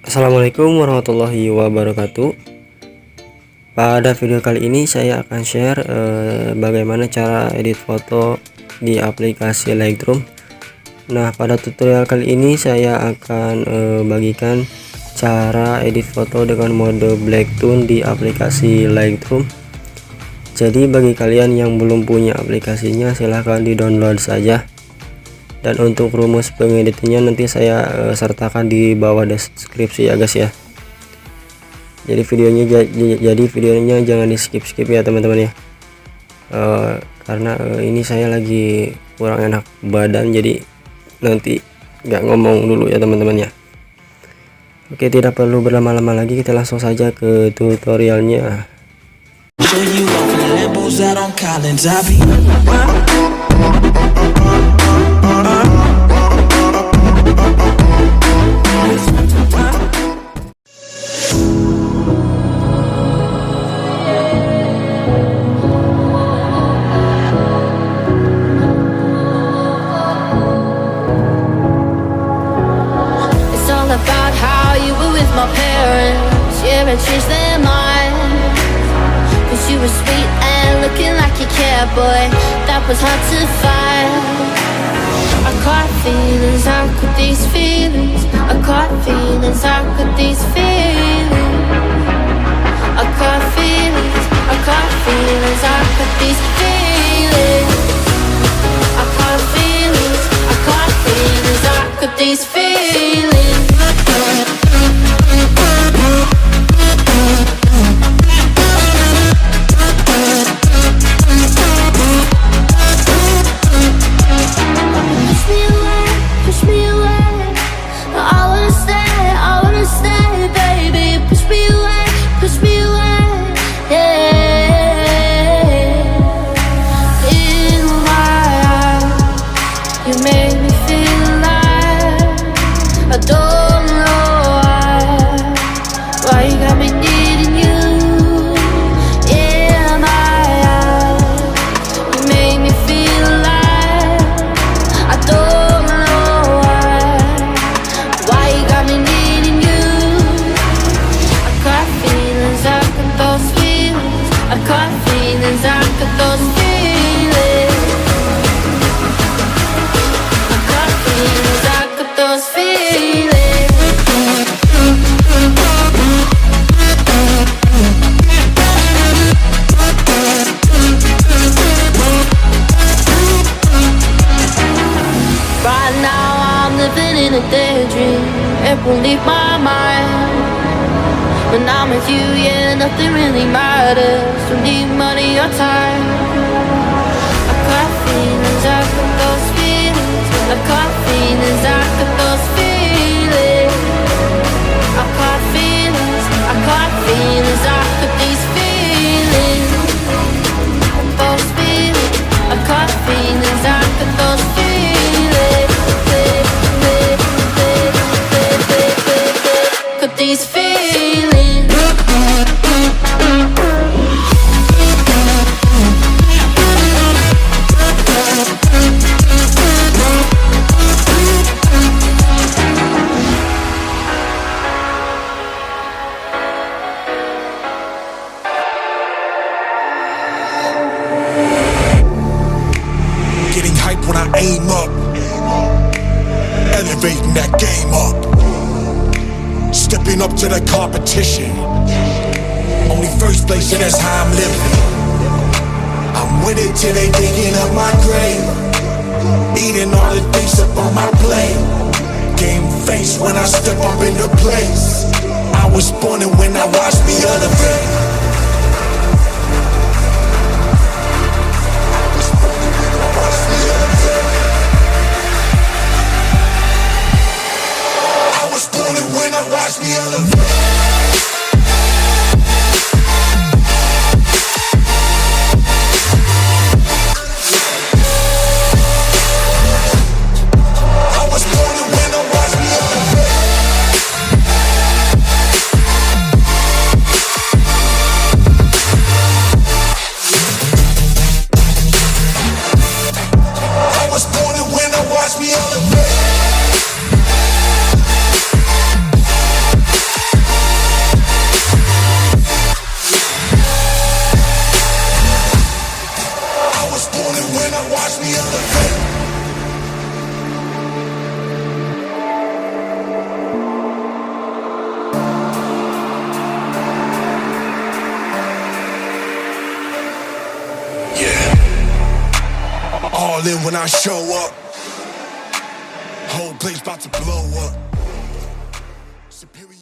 Assalamualaikum warahmatullahi wabarakatuh. Pada video kali ini saya akan share bagaimana cara edit foto di aplikasi Lightroom. Nah, pada tutorial kali ini saya akan bagikan cara edit foto dengan mode black tone di aplikasi Lightroom. Jadi bagi kalian yang belum punya aplikasinya, silahkan di download saja. Dan untuk rumus pengeditannya nanti saya sertakan di bawah deskripsi ya guys ya. Jadi videonya jangan di skip ya teman-teman ya. Karena ini saya lagi kurang enak badan, jadi nanti nggak ngomong dulu ya teman-teman ya. Oke, tidak perlu berlama-lama lagi, kita langsung saja ke tutorialnya. My parents, yeah, I changed their mind. Cause you were sweet and looking like you cared, boy, that was hard to find. I caught feelings, how could these feelings? I caught feelings, how could these feelings? I caught feelings, how could these feelings? I caught feelings, how could these feelings? It won't leave my mind. When I'm with you, yeah, nothing really matters. Don't need money or time. I got feelings, I got those feelings. I got feelings, I got those feelings. I got feelings, I got feelings, I got these feelings. Those feelings, I got feelings, I got those feelings. These feelings. Getting hype when I aim up, elevating that game up. Stepping up to the competition. Only first place, and that's how I'm living. I'm with it till they digging up my grave. Eating all the things up on my plate. Game face when I step up into place. I was born and when I watched me elevate. Watch me elevate. watch me elevate. Yeah, all in when I show up. Whole place about to blow up.